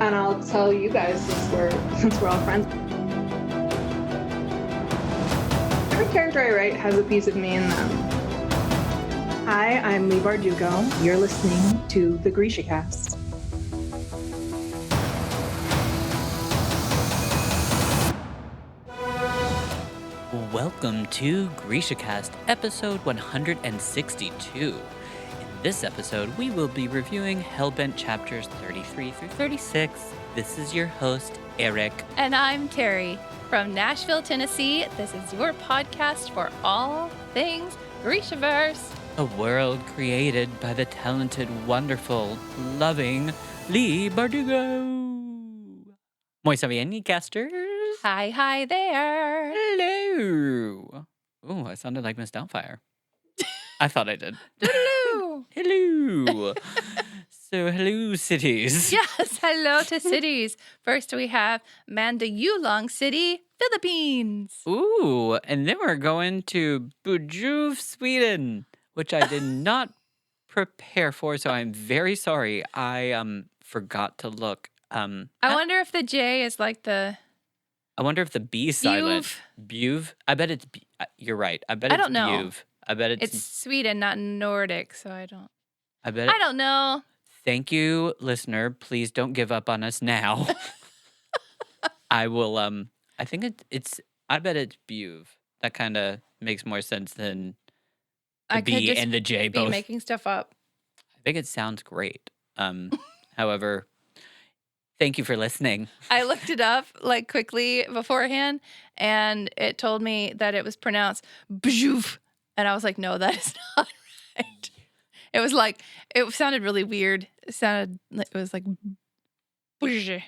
And I'll tell you guys since we're all friends. Every character I write has a piece of me in them. Hi, I'm Lee Bardugo. You're listening to the GrishaCast. Welcome to GrishaCast, episode 162. In this episode, we will be reviewing Hellbent chapters 33 through 36. This is your host, Eric. And I'm Terry from Nashville, Tennessee. This is your podcast for all things Grishaverse. A world created by the talented, wonderful, loving Lee Bardugo. Muy bien, casters. Hi there. Hello. Oh, I sounded like Miss Doubtfire. I thought I did. Hello. Hello. So, hello, cities. Yes, hello to cities. First, we have Mandaluyong City, Philippines. Ooh, and then we're going to Bujuv, Sweden, which I did not prepare for, so I'm very sorry. I forgot to look. I wonder if the J is like the... I wonder if the B is silent. Buv? I bet it's... You're right. I bet it's don't know. Buv. I bet It's Sweden, not Nordic, so I don't... I bet I don't know. Thank you, listener. Please don't give up on us now. I will, I think I bet it's Buv. That kind of makes more sense than the B and the J both. Be making stuff up. I think it sounds great. However, thank you for listening. I looked it up like quickly beforehand, and it told me that it was pronounced Bjouf. And I was like, no, that is not right. It sounded really weird. It was like Bjouf.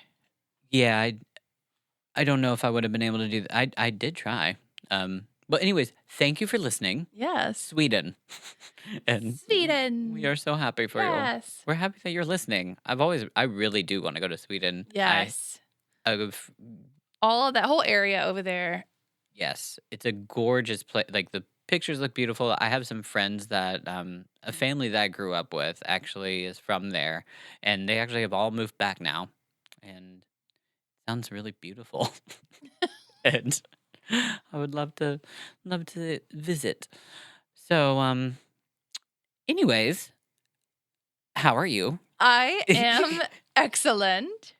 Yeah, I don't know if I would have been able to do that. I did try. But anyways, thank you for listening. Yes. Sweden. And Sweden. we are so happy for you. Yes. We're happy that you're listening. I really do want to go to Sweden. Yes. All of that whole area over there. Yes, it's a gorgeous place. Like, the pictures look beautiful. I have some friends that, a family that I grew up with actually is from there, and they actually have all moved back now, and it sounds really beautiful. And I would love to visit. So, anyways, how are you? I am excellent.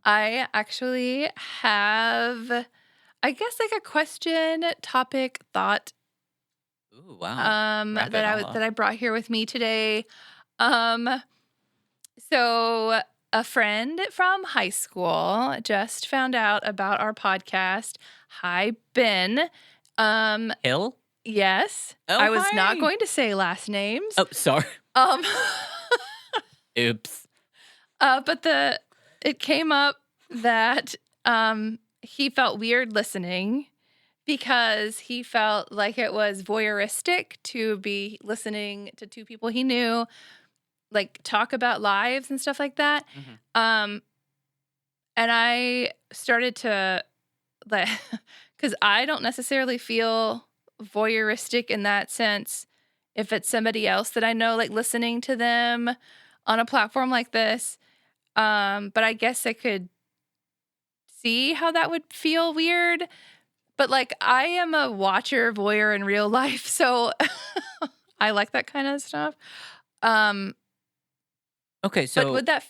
I actually have, I guess, like a question, topic, thought. Ooh, wow. That I brought here with me today. So a friend from high school just found out about our podcast. Hi, Ben. Hill? Yes. Oh, I was hi. not going to say last names. Oh, sorry. Oops. But it came up that he felt weird listening because he felt like it was voyeuristic to be listening to two people he knew, like, talk about lives and stuff like that. Mm-hmm. And I started to, like, because I don't necessarily feel voyeuristic in that sense if it's somebody else that I know, like, listening to them on a platform like this. But I guess I could see how that would feel weird. But, like, I am a watcher, voyeur in real life, so I like that kind of stuff. Okay, so... But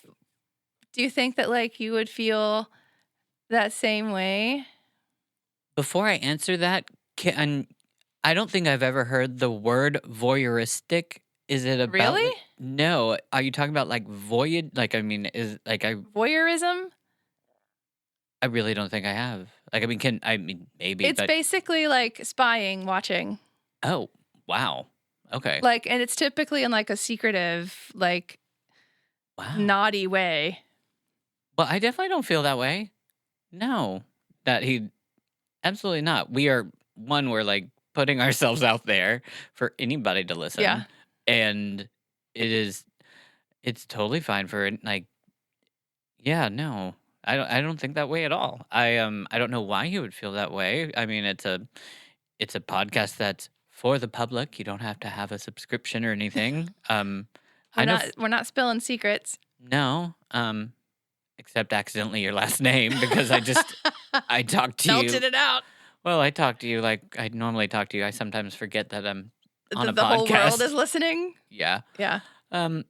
do you think that, like, you would feel that same way? Before I answer that, I don't think I've ever heard the word voyeuristic. Is it about... Really? No. Are you talking about, like, voyeur? Like, I mean, Voyeurism? I really don't think I have. Like, I mean, maybe. It's basically like spying, watching. Oh, wow. Okay. Like, and it's typically in, like, a secretive, like, naughty way. Well, I definitely don't feel that way. No. Absolutely not. We're like putting ourselves out there for anybody to listen. Yeah. And it's totally fine for, like, yeah, no. I don't think that way at all. I don't know why you would feel that way. I mean, it's a podcast that's for the public. You don't have to have a subscription or anything. We're not spilling secrets. No. except accidentally your last name because I talk to Belted you. it out. Well, I talk to you like I normally talk to you. I sometimes forget that I'm on a The whole world is podcast. listening. Yeah. Yeah. Um.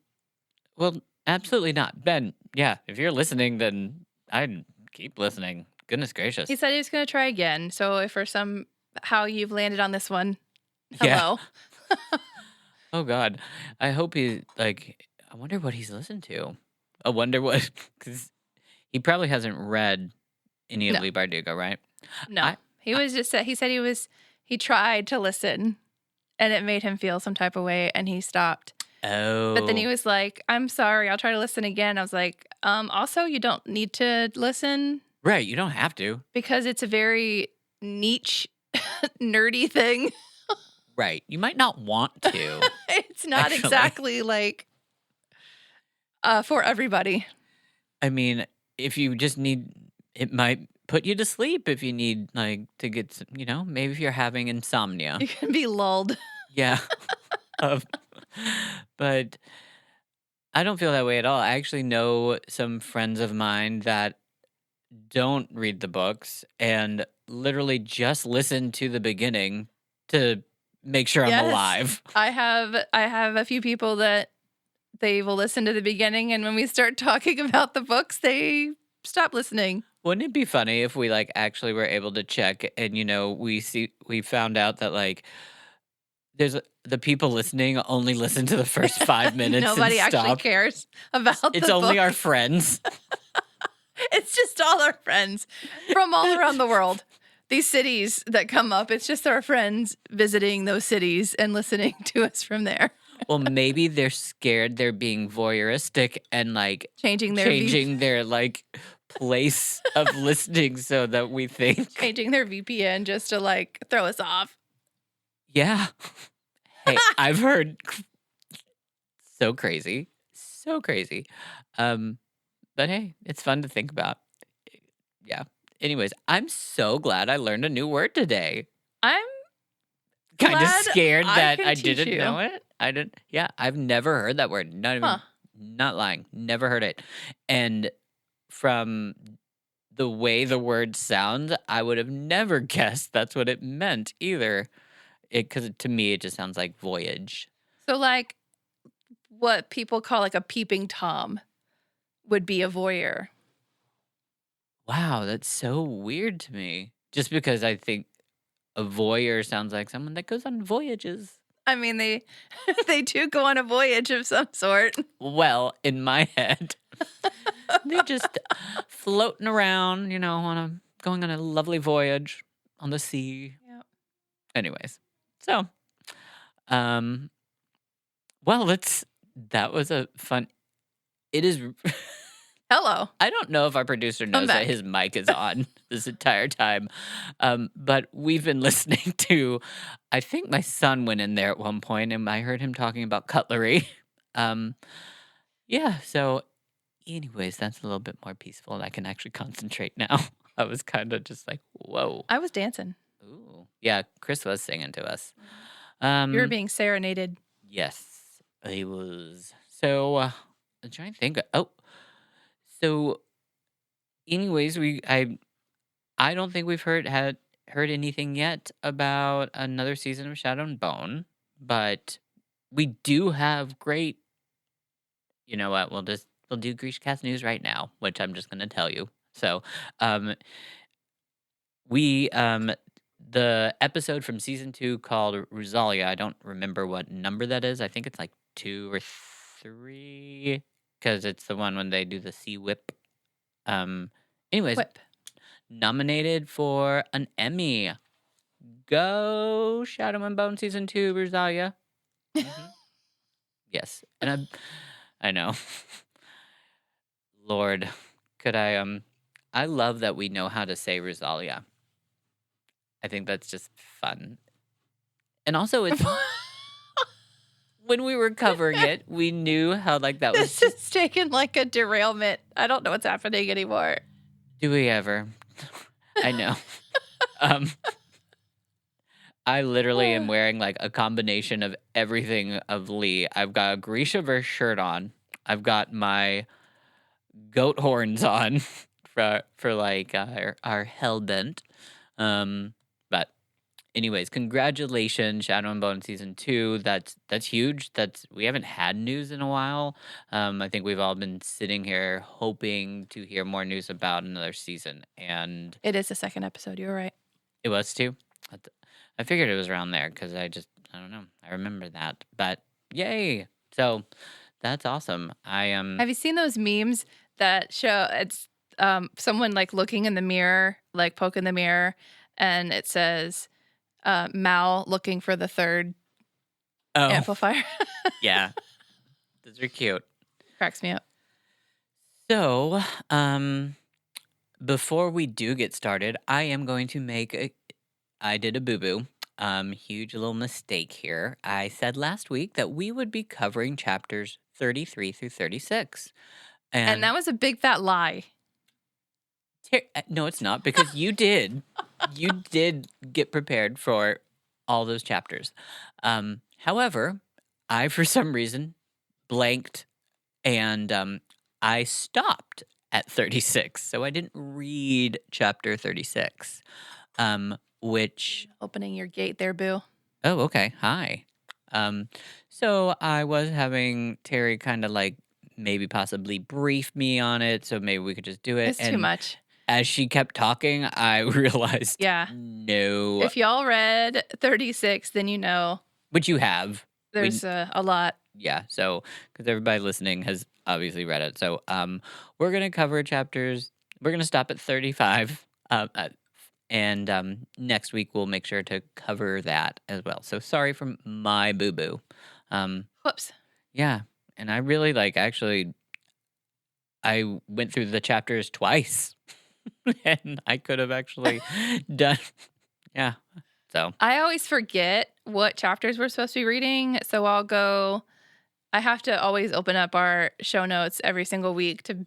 Well, absolutely not, Ben. Yeah, if you're listening, then I'd keep listening. Goodness gracious. He said he was going to try again. So if for somehow you've landed on this one, Yeah. hello. Oh God. I hope he like. I wonder what he's listened to. I wonder what because he probably hasn't read any of No. Lee Bardugo, right? No. He said he tried to listen and it made him feel some type of way and he stopped. Oh. But then he was like, I'm sorry, I'll try to listen again. I was like, also, you don't need to listen. Right, you don't have to. Because it's a very niche, nerdy thing. Right. You might not want to. It's not actually. exactly like for everybody. I mean, if you just need, it might put you to sleep if you need, like, to get, maybe if you're having insomnia. You can be lulled. Yeah. But I don't feel that way at all. I actually know some friends of mine that don't read the books and literally just listen to the beginning to make sure Yes. I'm alive. I have a few people that they will listen to the beginning, and when we start talking about the books, they stop listening. Wouldn't it be funny if we like actually were able to check and we found out that like the people listening only listen to the first 5 minutes. Nobody and actually stop. cares about It's the only book. our friends. It's just all our friends from all around the world. These cities that come up, it's just our friends visiting those cities and listening to us from there. Well, maybe they're scared they're being voyeuristic and like Changing their like place of listening so that we think. changing their VPN just to like throw us off. Yeah. Hey, I've heard so crazy. So crazy. But hey, it's fun to think about. Yeah. Anyways, I'm so glad I learned a new word today. I'm Kind of glad scared I that can I teach didn't you. know it. I didn't. Yeah, I've never heard that word. Not lying. Never heard it. And from the way the word sounds, I would have never guessed that's what it meant either. Because to me, it just sounds like voyage. So like what people call like a peeping Tom would be a voyeur. Wow, that's so weird to me. Just because I think a voyeur sounds like someone that goes on voyages. I mean, they do go on a voyage of some sort. Well, in my head, they're just floating around, going on a lovely voyage on the sea. Yeah. Anyways, so, well, that was a fun. It is. Hello. I don't know if our producer knows that his mic is on this entire time, but we've been listening to, I think my son went in there at one point and I heard him talking about cutlery. Yeah, so anyways, that's a little bit more peaceful and I can actually concentrate now. I was kind of just like, whoa. I was dancing. Ooh. Yeah, Chris was singing to us. You were being serenaded. Yes, he was. So, I'm trying to think. So, anyways, I don't think we've heard anything yet about another season of Shadow and Bone, but we do have great. You know what? We'll do GrishaCast news right now, which I'm just going to tell you. So, the episode from season 2 called Rosalia. I don't remember what number that is. I think it's like 2 or 3 because it's the one when they do the sea whip. Anyways, Whip. nominated for an Emmy. Go Shadow and Bone season 2, Rosalia. Mhm. Yes, and I know. Lord, could I love that we know how to say Rosalia. I think that's just fun. And also it's when we were covering it, we knew how like that was This is taking like a derailment. I don't know what's happening anymore. Do we ever? I know. I literally am wearing like a combination of everything of Lee. I've got a Grishaverse shirt on. I've got my goat horns on for like our hellbent. But anyways, congratulations, Shadow and Bone season 2. That's huge. We haven't had news in a while. I think we've all been sitting here hoping to hear more news about another season, and It is the second episode. You were right. it was too. I figured it was around there because I don't know. I remember that, but yay! So that's awesome. Have you seen those memes that show it's someone like looking in the mirror, like poking the mirror, and it says Mal looking for the third oh amplifier? yeah, those are cute. Cracks me up. So before we do get started, I am going to I did a boo-boo. Huge little mistake here. I said last week that we would be covering chapters 33 through 36. And that was a big fat lie. No, it's not, because you did get prepared for all those chapters. However, I, for some reason, blanked, and I stopped at 36. So I didn't read chapter 36, which... Opening your gate there, boo. Oh, okay. Hi. So I was having Terry kind of like maybe possibly brief me on it, so maybe we could just do it. It's too much. As she kept talking, I realized, Yeah. no. If y'all read 36, then you know. Which you have. There's a lot. Yeah, so, because everybody listening has obviously read it. So, we're going to cover chapters, we're going to stop at 35, and next week we'll make sure to cover that as well. So, sorry for my boo-boo. Whoops. Yeah, and I really, actually, I went through the chapters twice. And I could have actually done, yeah. So I always forget what chapters we're supposed to be reading. So I have to always open up our show notes every single week to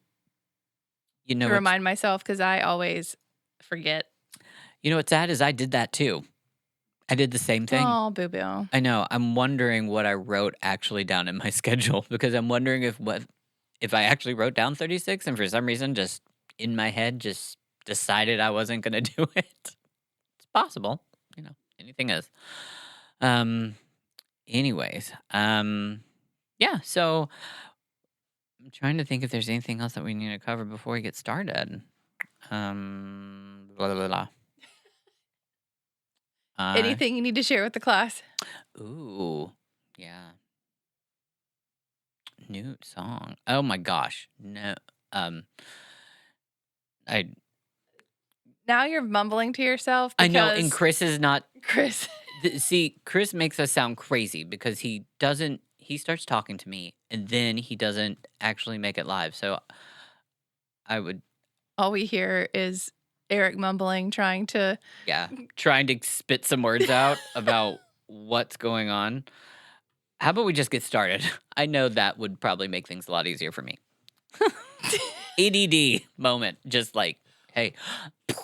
remind myself, because I always forget. You know what's sad is I did that too. I did the same thing. Oh, boo-boo. I know. I'm wondering what I wrote actually down in my schedule, because I'm wondering if I actually wrote down 36 and for some reason just in my head just decided I wasn't going to do it. It's possible. Anything is. Anyways, yeah, so I'm trying to think if there's anything else that we need to cover before we get started. Blah, blah, blah. Anything you need to share with the class? Ooh, yeah. New song. Oh my gosh. No. Now you're mumbling to yourself. I know, and Chris is not. Chris. See, Chris makes us sound crazy because he starts talking to me and then he doesn't actually make it live. So all we hear is Eric mumbling, trying to spit some words out about what's going on. How about we just get started? I know that would probably make things a lot easier for me. ADD moment. Just like, hey,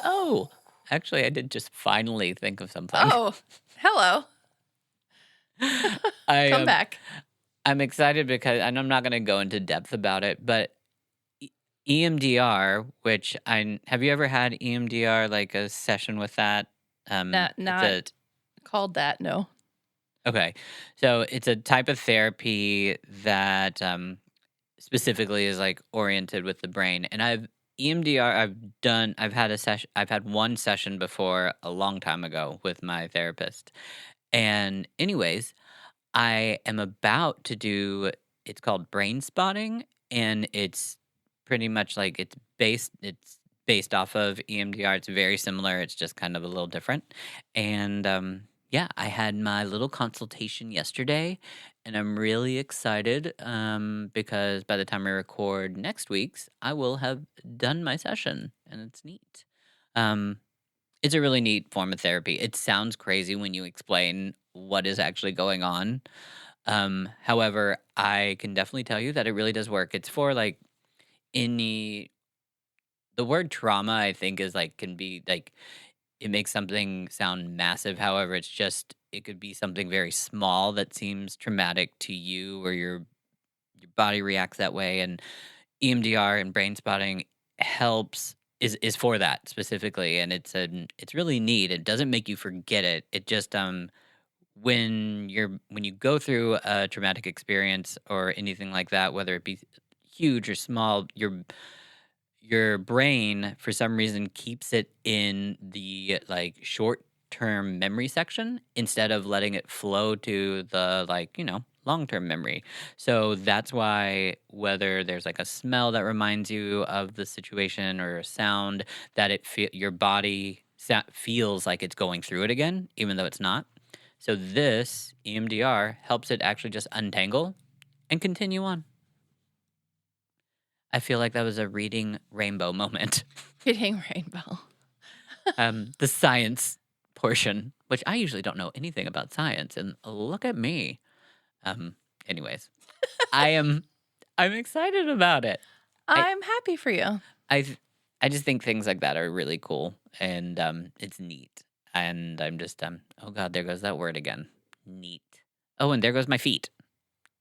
oh, actually, I did just finally think of something. Oh, hello. Come back. I'm excited because, and I'm not going to go into depth about it, but EMDR, which have you ever had EMDR, like a session with that? Not called that, no. Okay. So it's a type of therapy that specifically is like oriented with the brain. And I've had one session before a long time ago with my therapist. And anyways, I am about to do, it's called brain spotting, and it's pretty much like it's based off of EMDR. It's very similar. It's just kind of a little different. And yeah, I had my little consultation yesterday, and I'm really excited because by the time I record next week's, I will have done my session, and it's neat. It's a really neat form of therapy. It sounds crazy when you explain what is actually going on. However, I can definitely tell you that it really does work. It's for like the word trauma, I think, is like, can be like, it makes something sound massive. However, it could be something very small that seems traumatic to you, or your body reacts that way. And EMDR and brain spotting helps is for that specifically, and it's really neat. It doesn't make you forget it. It just when you go through a traumatic experience or anything like that, whether it be huge or small, your brain for some reason keeps it in the like short term memory section instead of letting it flow to the like long term memory. So that's why whether there's like a smell that reminds you of the situation or a sound that your body feels like it's going through it again even though it's not. So this EMDR helps it actually just untangle and continue on. I feel like that was a reading rainbow moment. Reading rainbow. The science portion, which I usually don't know anything about science, and look at me. Anyways, I'm excited about it. I'm happy for you. I just think things like that are really cool, and it's neat. And I'm just oh god, there goes that word again. Neat. Oh, and there goes my feet.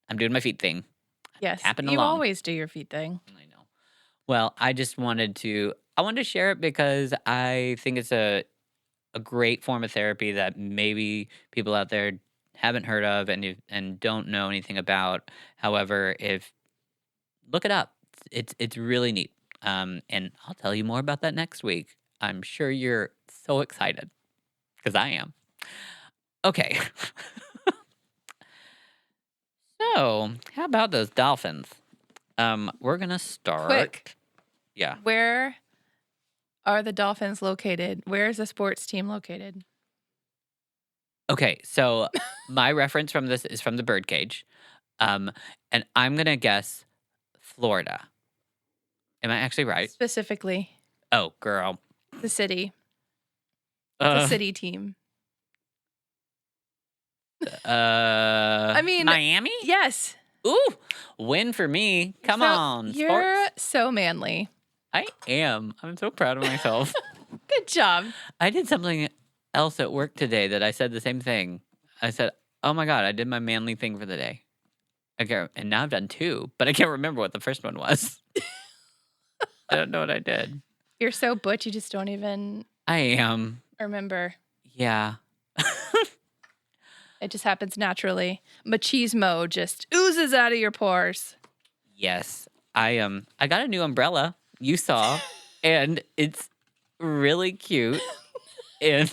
I'm doing my feet thing. Yes, Tapping you along. always do your feet thing. I know. Well, I wanted to share it because I think it's a great form of therapy that maybe people out there haven't heard of and don't know anything about. However, if look it up, it's really neat. And I'll tell you more about that next week. I'm sure you're so excited because I am. Okay. So, how about those dolphins? We're gonna start. Quick. Yeah. Where are the Dolphins located? Where is the sports team located? Okay, so my reference from this is from the birdcage, and I'm gonna guess Florida. Am I actually right? Specifically, Oh, girl. the city. The city team. I mean, Miami? Yes. Ooh, win for me. Come So on, You're sports. so manly. I am. I'm so proud of myself. Good job. I did something else at work today that I said the same thing. I said, "Oh my god, I did my manly thing for the day." And now I've done two, but I can't remember what the first one was. I don't know what I did. You're so butch, you just don't even I am. remember. Yeah. It just happens naturally. Machismo just oozes out of your pores. Yes. I got a new umbrella. You saw, and it's really cute. And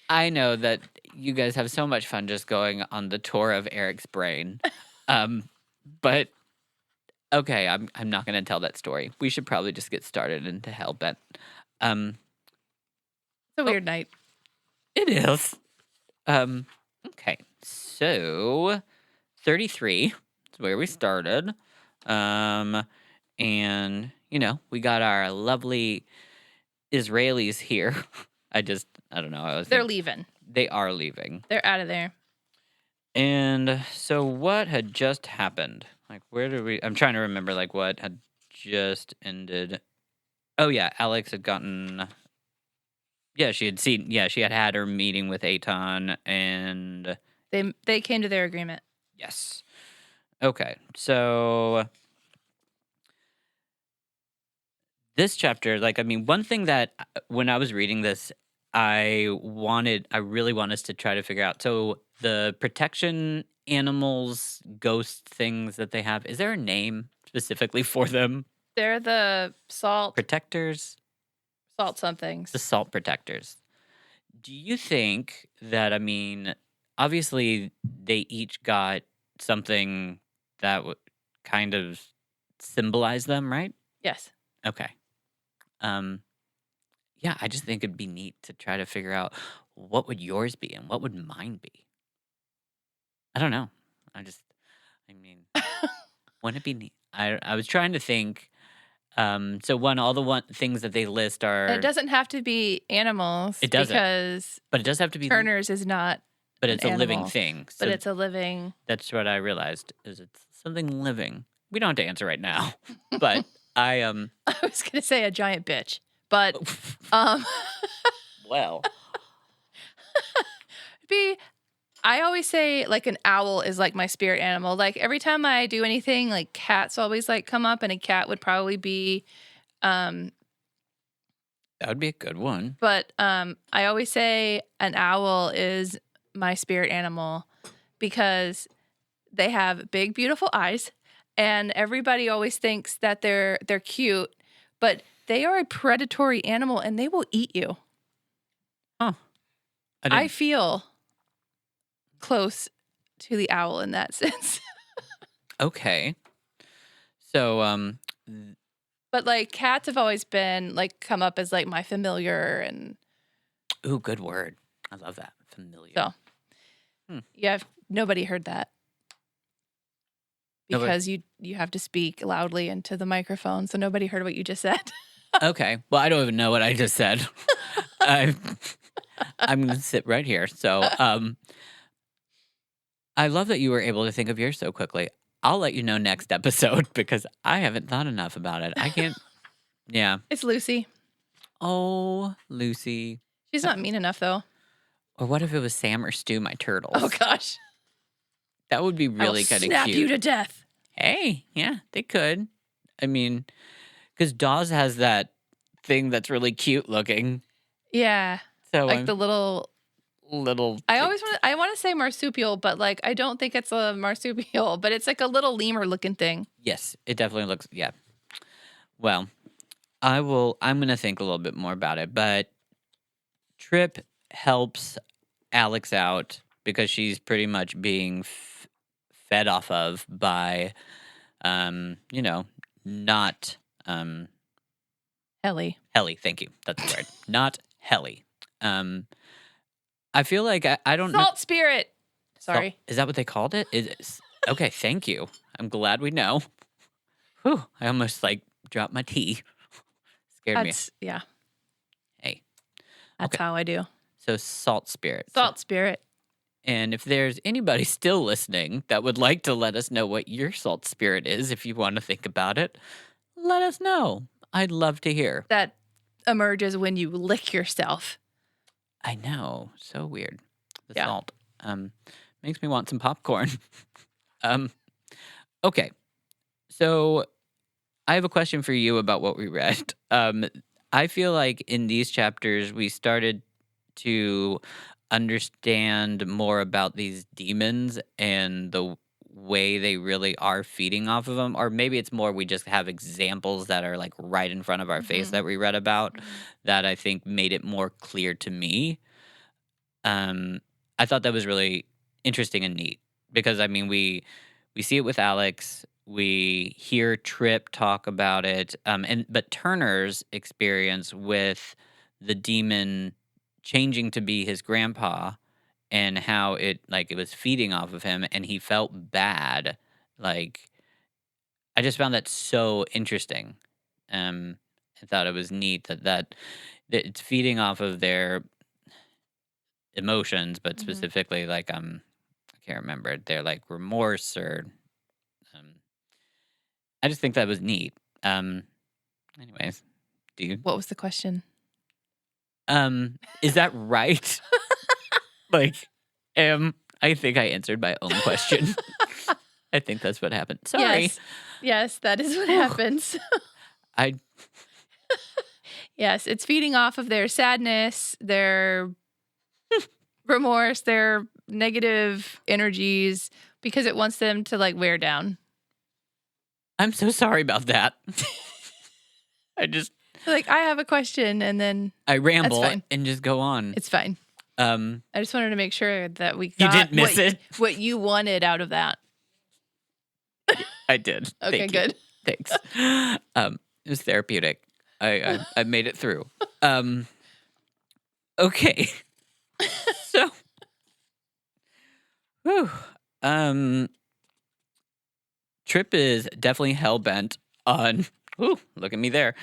I know that you guys have so much fun just going on the tour of Eric's brain. But okay, I'm not going to tell that story. We should probably just get started into Hellbent. It's a weird night. It is. Okay. So 33 is where we started. And we got our lovely Israelis here. I don't know. They're leaving. They are leaving. They're out of there. And so what had just happened? Like, I'm trying to remember, like, what had just ended. Oh, yeah, Alex had gotten. Yeah, she had her meeting with Aton, and. They came to their agreement. Yes. Okay, so. This chapter, one thing that when I was reading this, I really want us to try to figure out. So the protection animals, ghost things that they have, is there a name specifically for them? They're the salt Protectors? Salt somethings. The salt protectors. Do you think that, obviously they each got something that would kind of symbolize them, right? Yes. Okay. Yeah, I just think it'd be neat to try to figure out what would yours be and what would mine be. I don't know. Wouldn't it be neat? I was trying to think. So all the things that they list are. It doesn't have to be animals. It doesn't. Because but it does have to be. Turner's is not. But it's an a living animal, thing. So but it's a living. That's what I realized. Is it's something living. We don't have to answer right now. But I was gonna say a giant bitch, but well, be I always say like an owl is like my spirit animal. Like every time I do anything, like cats always like come up, and a cat would probably be. That would be a good one. But I always say an owl is my spirit animal because they have big, beautiful eyes, and everybody always thinks that they're cute, but they are a predatory animal and they will eat you. Huh. I feel close to the owl in that sense. Okay. So, But like cats have always been like come up as like my familiar, and ooh, good word. I love that. Familiar. so yeah, nobody heard that because you have to speak loudly into the microphone, so nobody heard what you just said. Okay. Well, I don't even know what I just said. I'm going to sit right here. So, I love that you were able to think of yours so quickly. I'll let you know next episode because I haven't thought enough about it. I can't. Yeah. It's Lucy. Oh, Lucy. She's not mean enough though. Or what if it was Sam or Stu, my turtles? Oh gosh. That would be really kind of cute. Snap you to death. Hey, yeah, they could. I mean, because Dawes has that thing that's really cute looking. Yeah. So like the little. I want to say marsupial, but like I don't think it's a marsupial, but it's like a little lemur looking thing. Yes, it definitely looks. Yeah. Well, I'm going to think a little bit more about it, but Trip helps Alex out because she's pretty much being fed off of by, not Ellie. Helly. Thank you. That's the word. Not Helly. I feel like I don't know. Salt spirit. Sorry. Is that what they called it? Okay, thank you. I'm glad we know. Whew, I almost like dropped my tea. Scared me. Yeah. Hey. That's how I do. So salt spirit. Salt spirit. And if there's anybody still listening that would like to let us know what your salt spirit is, if you want to think about it, let us know. I'd love to hear. That emerges when you lick yourself. I know. So weird. The Yeah. salt. Makes me want some popcorn. Okay. So I have a question for you about what we read. I feel like in these chapters we started to understand more about these demons and the way they really are feeding off of them, or maybe it's more we just have examples that are like right in front of our face that we read about that I think made it more clear to me. I thought that was really interesting and neat because I mean we see it with Alex, we hear Trip talk about it, but Turner's experience with the demon changing to be his grandpa and how it was feeding off of him and he felt bad. Like, I just found that so interesting. I thought it was neat that it's feeding off of their emotions, but specifically I can't remember, their like remorse or I just think that was neat. Anyways, do you? What was the question? Is that right? I think I answered my own question. I think that's what happened. Sorry. Yes, that is what happens. Yes, it's feeding off of their sadness, their remorse, their negative energies because it wants them to like wear down. I'm so sorry about that. I have a question and then I ramble and just go on. It's fine. I just wanted to make sure that we got you didn't miss what you wanted out of that. I did. Okay, good. Thanks. It was therapeutic. I made it through. Okay. So, Trip is definitely hell-bent on, look at me there,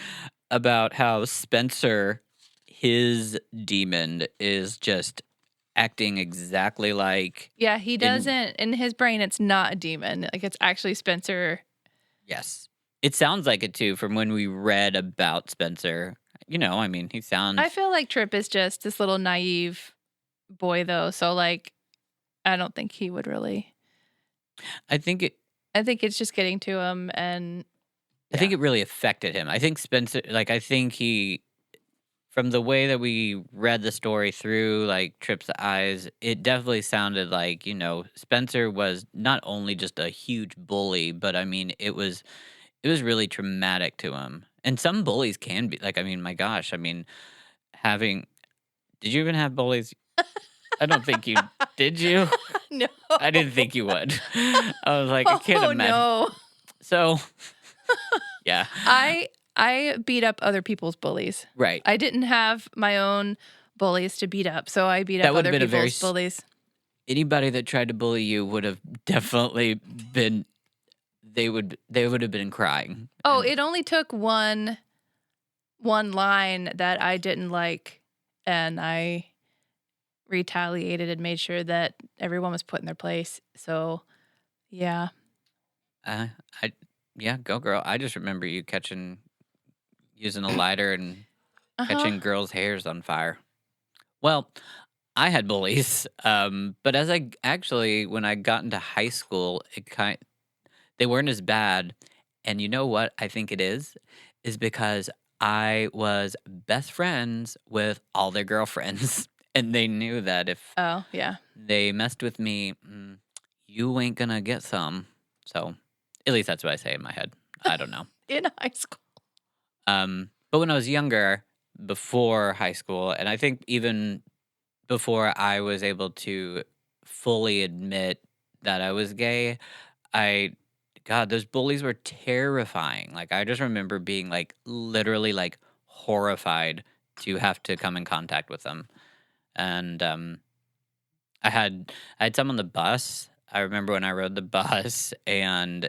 about how Spencer, his demon, is just acting exactly like... Yeah, he doesn't, in his brain, it's not a demon. Like, it's actually Spencer. Yes. It sounds like it, too, from when we read about Spencer. I mean, he sounds... I feel like Trip is just this little naive boy, though. So, like, I don't think he would really. I think it. I think it's just getting to him, and I think it really affected him. I think Spencer, like, I think he, from the way that we read the story through, like, Tripp's eyes, it definitely sounded like, Spencer was not only just a huge bully, but I mean, it was really traumatic to him. And some bullies can be, like, I mean, my gosh, I mean, having, did you even have bullies? I don't think you, did you? no. I didn't think you would. I was like, I can't imagine. No. So, yeah. I beat up other people's bullies. Right. I didn't have my own bullies to beat up, so I beat That up would have other been a very people's bullies. Anybody that tried to bully you would have definitely been. They would have been crying. Oh, And it only took one line that I didn't like, and I retaliated and made sure that everyone was put in their place. So, yeah. I yeah, go girl. I just remember you using a lighter and catching girls' hairs on fire. Well, I had bullies, but as when I got into high school, they weren't as bad. And you know what I think it is because I was best friends with all their girlfriends, and they knew that if Oh, yeah. they messed with me, you ain't gonna get some. So, at least that's what I say in my head. I don't know. In high school. But when I was younger, before high school, and I think even before I was able to fully admit that I was gay, God, those bullies were terrifying. Like, I just remember being, like, literally, like, horrified to have to come in contact with them. And I had some on the bus. I remember when I rode the bus, and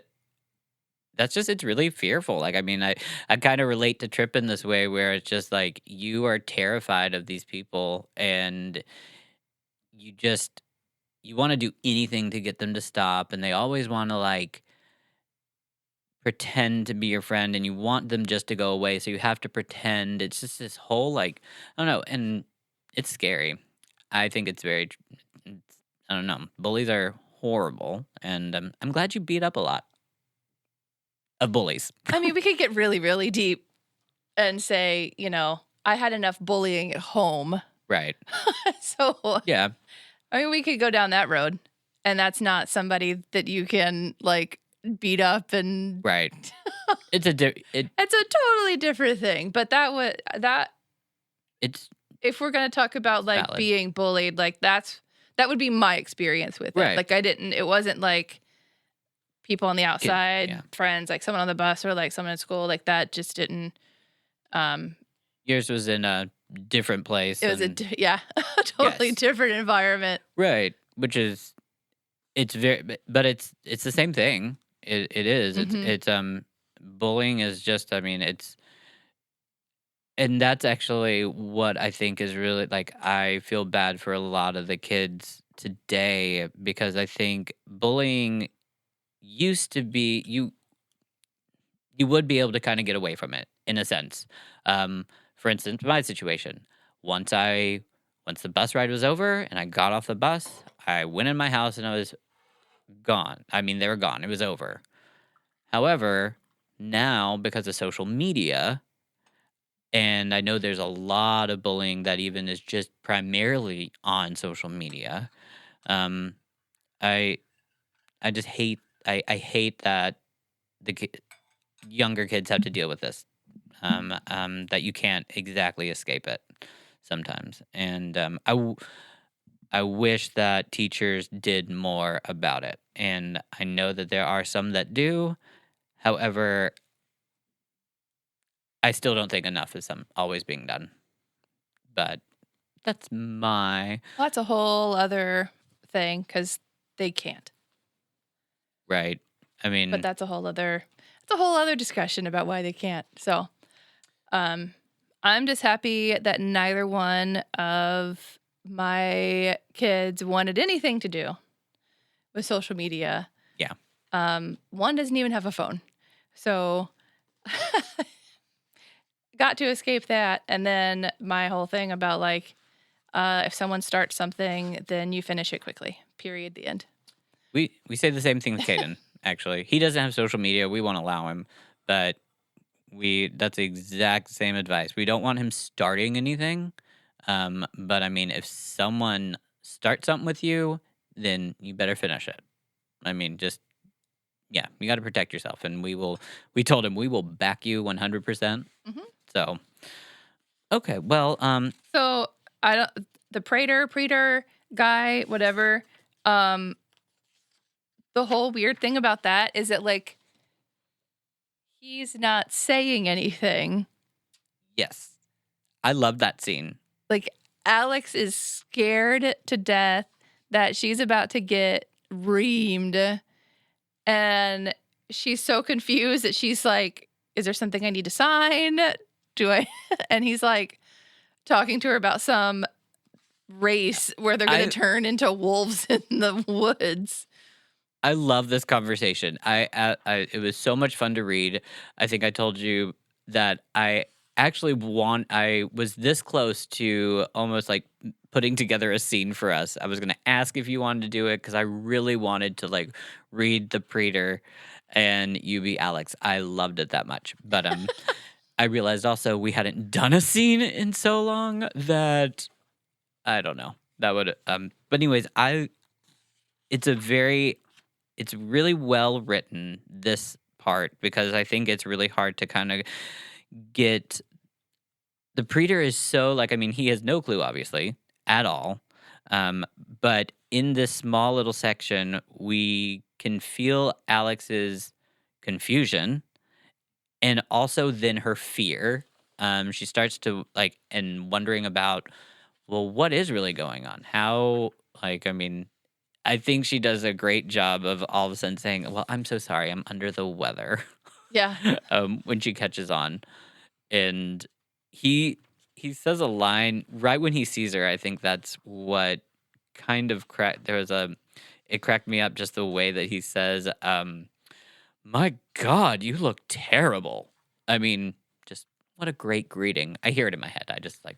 it's really fearful. Like, I mean, I kind of relate to Tripp in this way where it's just like you are terrified of these people, and you want to do anything to get them to stop, and they always want to, like, pretend to be your friend, and you want them just to go away, so you have to pretend. It's just this whole, like, I don't know, and it's scary. I think it's very, I don't know. Bullies are horrible, and I'm glad you beat up a lot of bullies. I mean, we could get really, really deep and say, I had enough bullying at home. Right. So, Yeah. I mean, we could go down that road, and that's not somebody that you can, like, beat up and Right. It's a totally different thing. But it's if we're gonna talk about, like, valid. being bullied, like, that would be my experience with it. Right. Like, it wasn't like people on the outside, friends, like someone on the bus or like someone in school, like that just didn't. Yours was in a different place. It was a totally different environment. Right, which is it's the same thing. It is. Mhm. It's bullying is just, I mean, and that's actually what I think is really, like, I feel bad for a lot of the kids today because I think bullying used to be you would be able to kind of get away from it in a sense. For instance, my situation, once the bus ride was over and I got off the bus, I went in my house and I was gone. I mean, they were gone. It was over. However, now because of social media, and I know there's a lot of bullying that even is just primarily on social media. I just hate. I hate that younger kids have to deal with this. That you can't exactly escape it sometimes, and I wish that teachers did more about it. And I know that there are some that do. However, I still don't think enough is always being done. But that's Well, that's a whole other thing because they can't. Right. I mean, but that's a whole other discussion about why they can't. So, I'm just happy that neither one of my kids wanted anything to do with social media. Yeah. One doesn't even have a phone. So got to escape that. And then my whole thing about, like, if someone starts something, then you finish it quickly period, the end. We say the same thing with Caden, actually. He doesn't have social media. We won't allow him, but that's the exact same advice. We don't want him starting anything. But I mean, if someone starts something with you, then you better finish it. I mean, just yeah, you got to protect yourself, and we told him we will back you 100%. Mhm. So, okay, well, So I don't the preacher guy, whatever. The whole weird thing about that is that like he's not saying anything. yes, I love that scene. Like Alex is scared to death that she's about to get reamed, and she's so confused that she's like, "Is there something I need to sign? Do I?" And he's like talking to her about some race where they're going to turn into wolves in the woods. I love this conversation. It was so much fun to read. I think I told you that I was this close to almost like putting together a scene for us. I was going to ask if you wanted to do it because I really wanted to like read the Preater and you be Alex. I loved it that much. But I realized also we hadn't done a scene in so long that I don't know. That would but anyways, it's really well written, this part, because I think it's really hard to kind of get the Preater is so like, I mean, he has no clue obviously at all. But in this small little section, we can feel Alex's confusion and also then her fear. She starts to like and wondering about, well, what is really going on? How like I mean, I think she does a great job of all of a sudden saying, "Well, I'm so sorry, I'm under the weather." Yeah. When she catches on, and he says a line right when he sees her. I think that's what kind of cracked. It cracked me up just the way that he says, "My God, you look terrible." I mean, just what a great greeting. I hear it in my head. I just like,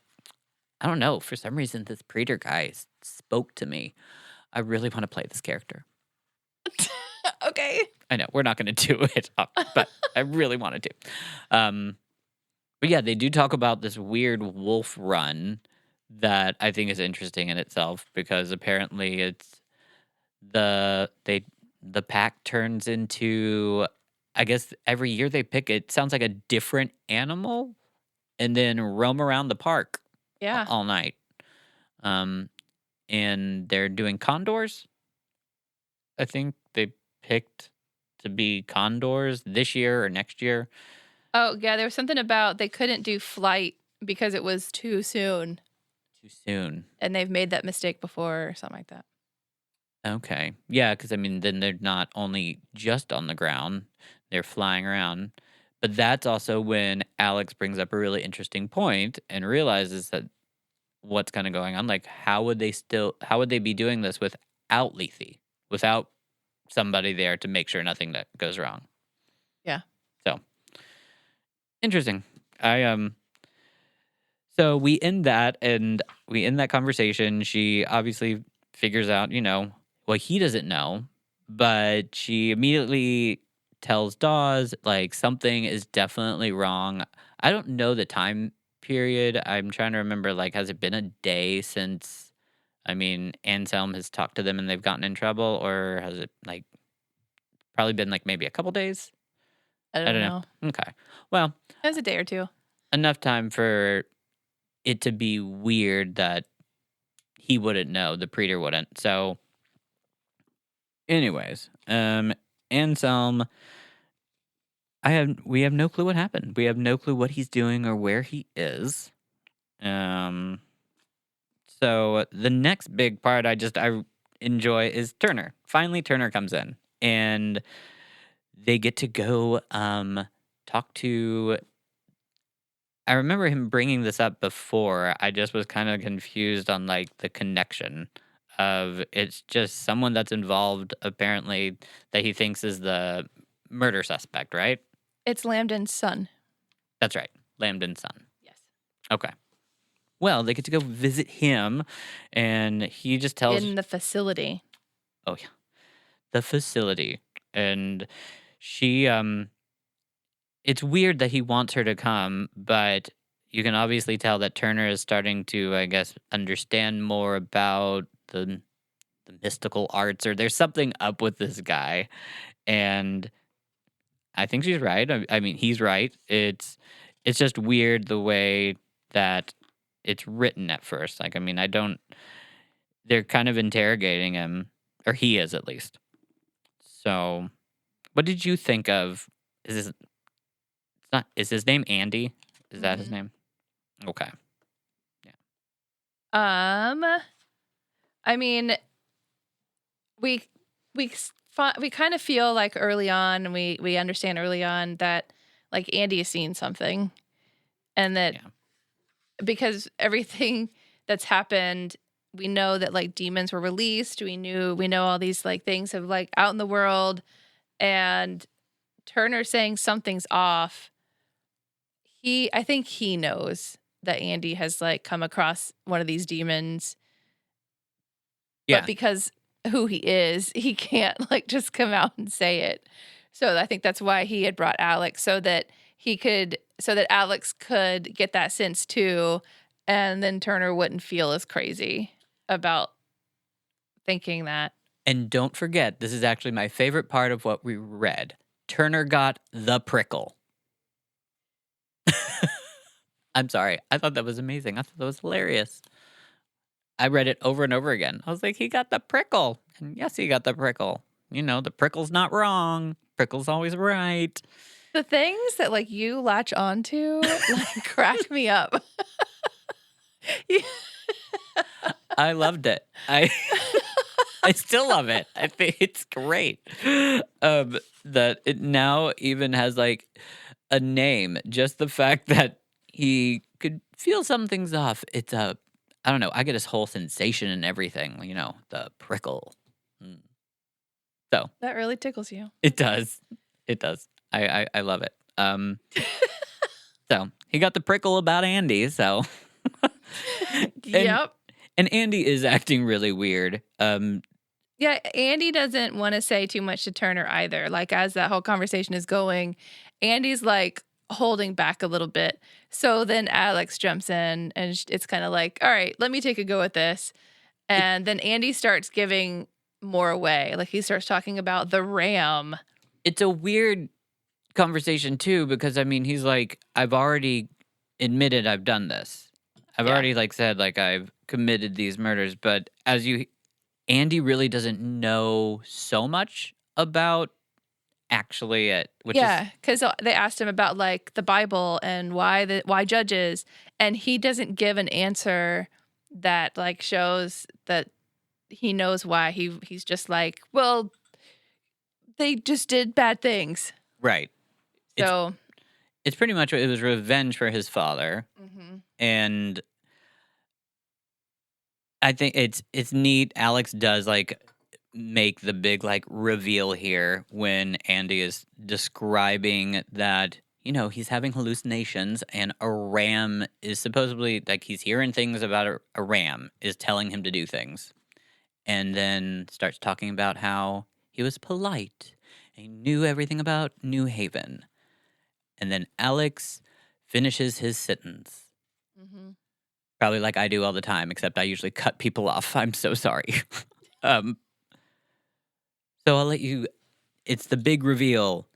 I don't know. For some reason, this Preacher guy spoke to me. I really want to play this character. Okay. I know we're not going to do it, but I really wanted to. But yeah, they do talk about this weird wolf run that I think is interesting in itself because apparently it's the pack turns into, I guess every year they pick it sounds like a different animal and then roam around the park Yeah. all night. And they're doing condors. I think they picked to be condors this year or next year. Oh, yeah. There was something about they couldn't do flight because it was too soon. Too soon. And they've made that mistake before or something like that. Okay. Yeah, because I mean, then they're not only just on the ground, they're flying around. But that's also when Alex brings up a really interesting point and realizes that what's kind of going on. Like, how would they be doing this without Lethe, without somebody there to make sure nothing that goes wrong? Yeah. So interesting. So we end that conversation. She obviously figures out, well, he doesn't know, but she immediately tells Dawes like something is definitely wrong. I don't know the time period. I'm trying to remember, like, has it been a day since, I mean, Anselm has talked to them and they've gotten in trouble, or has it like probably been like maybe a couple days? I don't know. Okay. Well, It was a day or two. enough time for it to be weird that he wouldn't know, the Preater wouldn't. So anyways, Anselm, we have no clue what happened. We have no clue what he's doing or where he is. So the next big part I enjoy is Turner. Finally, Turner comes in and they get to go talk to. I remember him bringing this up before. I just was kind of confused on like the connection of it's just someone that's involved apparently that he thinks is the murder suspect, right? It's Lambden's son. That's right. Lambden's son. Yes. Okay. Well, they get to go visit him and he just tells In the facility. Oh yeah, the facility, and she it's weird that he wants her to come, but you can obviously tell that Turner is starting to, I guess, understand more about the mystical arts, or there's something up with this guy, and I think she's right. I mean, he's right. It's just weird the way that it's written at first. Like, I mean, I don't. They're kind of interrogating him, or he is at least. So, what did you think of? Is this? It's not. Is his name Andy? Is that his Mhm. name? Okay. Um, I mean, we we kind of feel like early on, and we understand early on that like Andy has seen something, and that Yeah. because everything that's happened, we know that like demons were released. We know all these like things have like out in the world, and Turner saying something's off. I think he knows that Andy has like come across one of these demons, but Yeah. because who he is, he can't like just come out and say it. So I think that's why he had brought Alex so that Alex could get that sense too, and then Turner wouldn't feel as crazy about thinking that. And don't forget, this is actually my favorite part of what we read. Turner got the prickle. I'm sorry. I thought that was amazing. I thought that was hilarious. I read it over and over again. I was like, he got the prickle. And yes, he got the prickle. You know, the prickle's not wrong. Prickle's always right. The things that like you latch onto like crack me up. I loved it. I still love it. I think it's great. That it now even has like a name. Just the fact that he could feel something's off. It's a, I don't know. I get this whole sensation and everything. You know, the prickle. Mm. So That really tickles you. it does. It does. I love it. So he got the prickle about Andy. So Yep. and Andy is acting really weird. Yeah, Andy doesn't want to say too much to Turner either. Like as that whole conversation is going, Andy's like holding back a little bit. So then Alex jumps in and it's kind of like, all right, let me take a go at this. And then Andy starts giving more away. Like he starts talking about the ram. It's a weird conversation too, because I mean, he's like, I've already admitted I've done this. I've Yeah. already like said like I've committed these murders, but Andy really doesn't know so much about actually it, which is Yeah, because they asked him about like the Bible and why judges, and he doesn't give an answer that like shows that he knows why. He's just like, well, they just did bad things. right. It's So it's pretty much it was revenge for his father, Mhm. and I think it's neat. Alex does like make the big like reveal here when Andy is describing that, you know, he's having hallucinations and a ram is supposedly like he's hearing things about a ram is telling him to do things. And then starts talking about how he was polite and he knew everything about New Haven. And then Alex finishes his sentence. Mhm. Probably like I do all the time, except I usually cut people off. I'm so sorry. um, so I'll let you. It's the big reveal.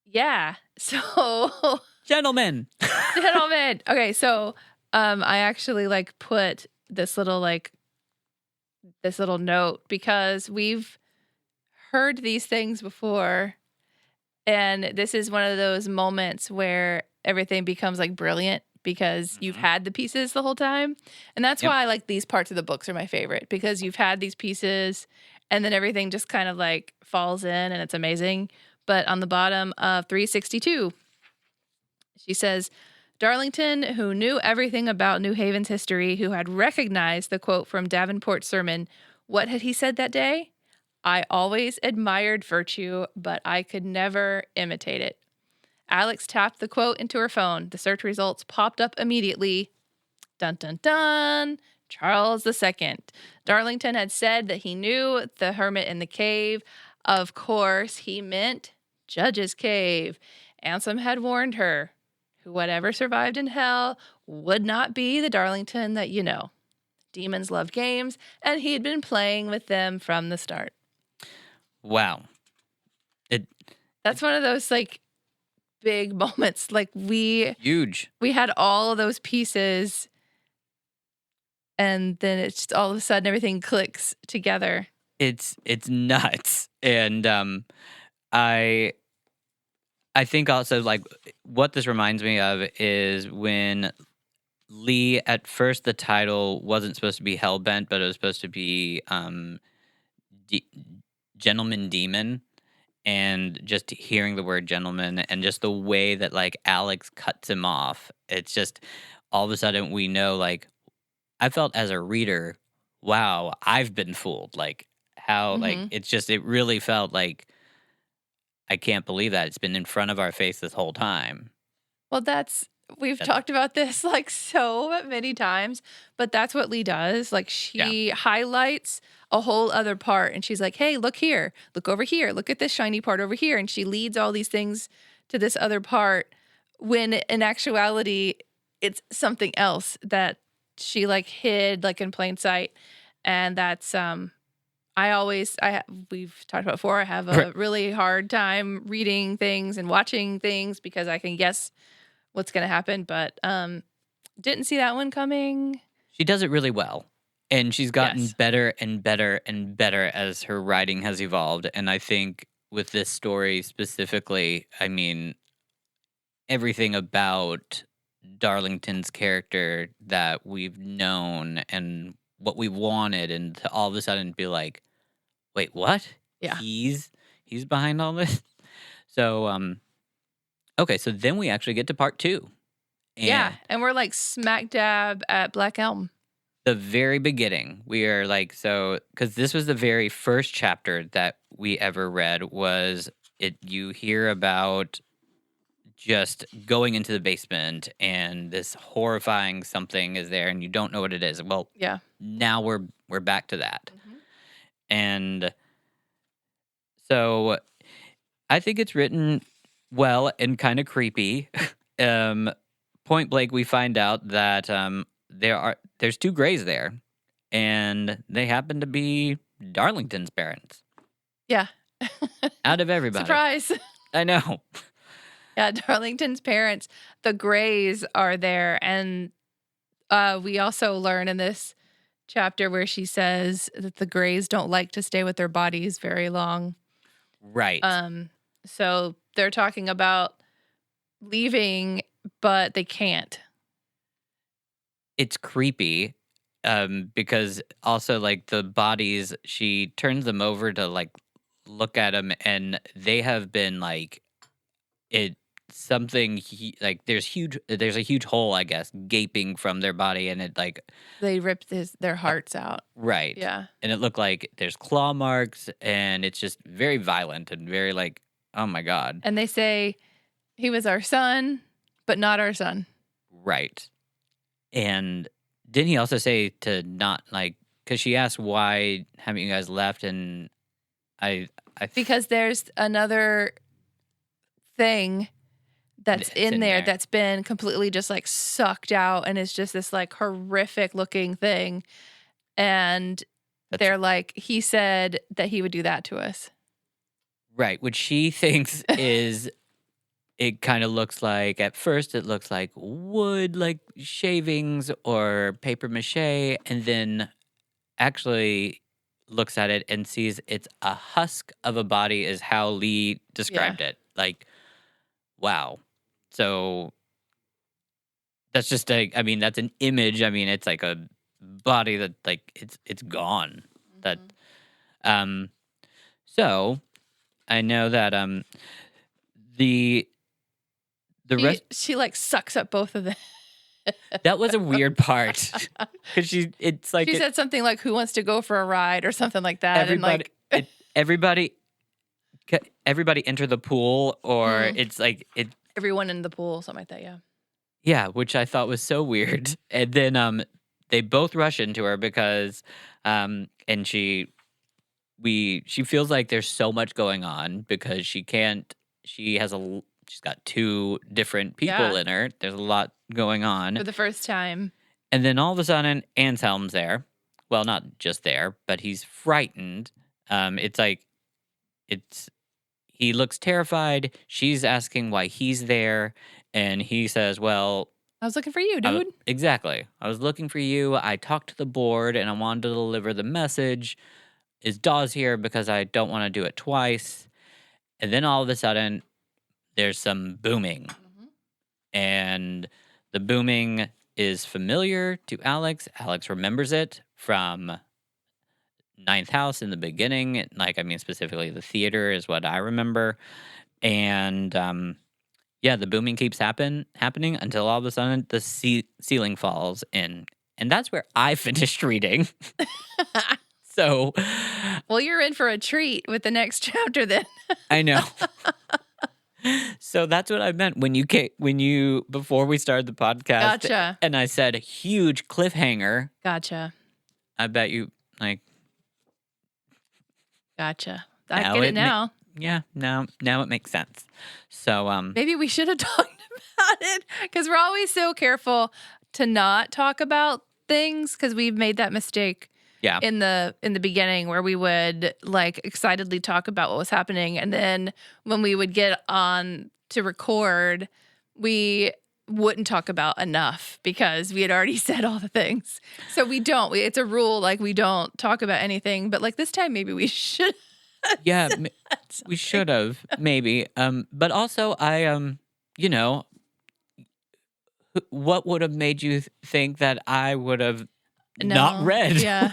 Yeah. So Gentlemen. gentlemen. Okay, so I actually like put this little note because we've heard these things before. And this is one of those moments where everything becomes like brilliant because you've Mhm. had the pieces the whole time. And that's Yep. why like these parts of the books are my favorite because you've had these pieces and then everything just kind of like falls in and it's amazing. But on the bottom of 362, she says, Darlington, who knew everything about New Haven's history, who had recognized the quote from Davenport's sermon, what had he said that day? I always admired virtue, but I could never imitate it. Alex tapped the quote into her phone. The search results popped up immediately. Dun dun dun. Charles II. Darlington had said that he knew the hermit in the cave. Of course, he meant Judge's Cave. Ansem had warned her, whatever survived in hell would not be the Darlington that you know. Demons love games, and he'd been playing with them from the start. Wow. That's one of those like big moments. Like Huge. we had all of those pieces, and then it's just all of a sudden everything clicks together. It's nuts. And I think also like what this reminds me of is when Lee, at first the title wasn't supposed to be Hellbent, but it was supposed to be Gentleman Demon. And just hearing the word gentleman and just the way that like Alex cuts him off, it's just all of a sudden we know, like, I felt as a reader, wow, I've been fooled. Like how, like, it's just, it really felt like, I can't believe that it's been in front of our face this whole time. Well, we've talked about this like so many times, but that's what Lee does. Like she highlights a whole other part and she's like, hey, look here, look over here, look at this shiny part over here. And she leads all these things to this other part when in actuality, it's something else that she like hid like in plain sight. And that's, we've talked about before, I have a really hard time reading things and watching things because I can guess what's going to happen, but didn't see that one coming. She does it really well, and she's gotten better and better and better as her writing has evolved. And I think with this story specifically, I mean, everything about Darlington's character that we've known and what we wanted, and to all of a sudden be like, wait, what? Yeah. He's behind all this? So, okay, so then we actually get to part 2. And we're like smack dab at Black Elm. The very beginning, we are like, so, because this was the very first chapter that we ever read, was it, you hear about just going into the basement and this horrifying something is there and you don't know what it is. Well, now we're back to that. And so I think it's written well and kind of creepy. Point blank, we find out that there's 2 Greys there, and they happen to be Darlington's parents. Yeah. Out of everybody. Surprise. I know. Yeah, Darlington's parents, the Greys, are there, and we also learn in this chapter where she says that the Greys don't like to stay with their bodies very long. Right. So they're talking about leaving, but they can't. It's creepy, because also like the bodies, she turns them over to like look at them, and they have been like like there's a huge hole, I guess, gaping from their body, and it like they ripped their hearts out. Right. Yeah. And it looked like there's claw marks, and it's just very violent and very like, oh my God. And they say he was our son, but not our son. Right. And didn't he also say to not like, because she asked why haven't you guys left, and I because there's another thing that's in there that's been completely just like sucked out, and it's just this like horrific looking thing. And they're like, he said that he would do that to us. Right. Which she thinks is, it kind of looks like, at first it looks like wood, like shavings or paper mache, and then actually looks at it and sees it's a husk of a body, is how Lee described it. Like, wow. So that's just like, I mean, that's an image. I mean, it's like a body that like it's gone. That so I know that the rest, she like sucks up both of them. that was a weird part, because she said something like, who wants to go for a ride or something like that. Everybody, and like everybody enter the pool, or it's like everyone in the pool, something like that. Yeah. Yeah, which I thought was so weird. And then they both rush into her because, and she feels like there's so much going on because she's got two different people Yeah. in her. There's a lot going on. For the first time. And then all of a sudden, Anselm's there. Well, not just there, but he's frightened. He looks terrified. She's asking why he's there. And he says, well, I was looking for you, dude. exactly. I was looking for you. I talked to the board and I wanted to deliver the message. Is Dawes here because I don't want to do it twice? And then all of a sudden, there's some booming. Mhm. And the booming is familiar to Alex. Alex remembers it from Ninth House in the beginning. Specifically the theater is what I remember. And the booming keeps happening until all of a sudden the ceiling falls in. And that's where I finished reading. So, well, you're in for a treat with the next chapter then. I know. So that's what I meant when you before we started the podcast. Gotcha. And I said huge cliffhanger. Gotcha. I bet you Gotcha. I get it now. Now it makes sense. So maybe we should have talked about it because we're always so careful to not talk about things because we've made that mistake. Yeah. In the beginning where we would excitedly talk about what was happening. And then when we would get on to record, we wouldn't talk about enough because we had already said all the things. So we don't. It's a rule, we don't talk about anything. But this time maybe we should. Yeah, we should have maybe. But also I what would have made you think that I would have not read? Yeah.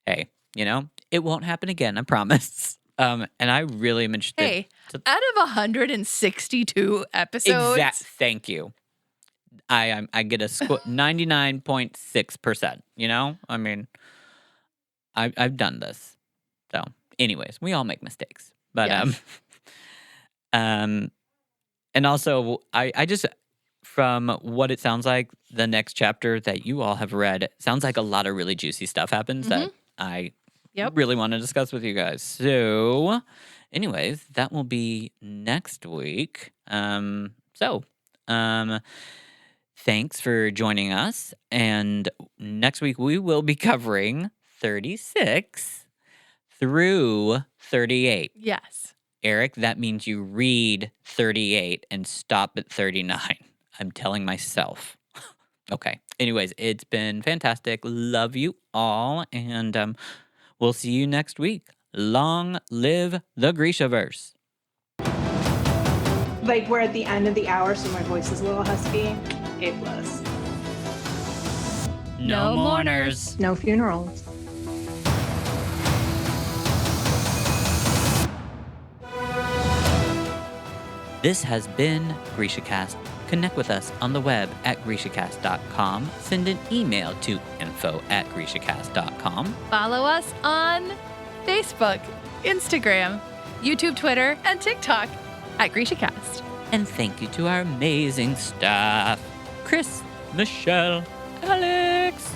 Hey, it won't happen again, I promise. And I really am interested. Hey, out of 162 episodes. Thank you. I get a 99.6%, I've done this. So, anyways, we all make mistakes. But Yes. and also I just from what it sounds like, the next chapter that you all have read sounds like a lot of really juicy stuff happens that I really want to discuss with you guys. So, anyways, that will be next week. Thanks for joining us. And next week we will be covering 36 through 38. Yes. Eric, that means you read 38 and stop at 39. I'm telling myself. Okay. Anyways, it's been fantastic. Love you all. And we'll see you next week. Long live the Grishaverse. We're at the end of the hour, so my voice is a little husky. A+. No mourners. No funerals. This has been GrishaCast. Connect with us on the web at GrishaCast.com. Send an email to info@GrishaCast.com. Follow us on Facebook, Instagram, YouTube, Twitter, and TikTok at GrishaCast. And thank you to our amazing staff, Chris, Michelle, Alex,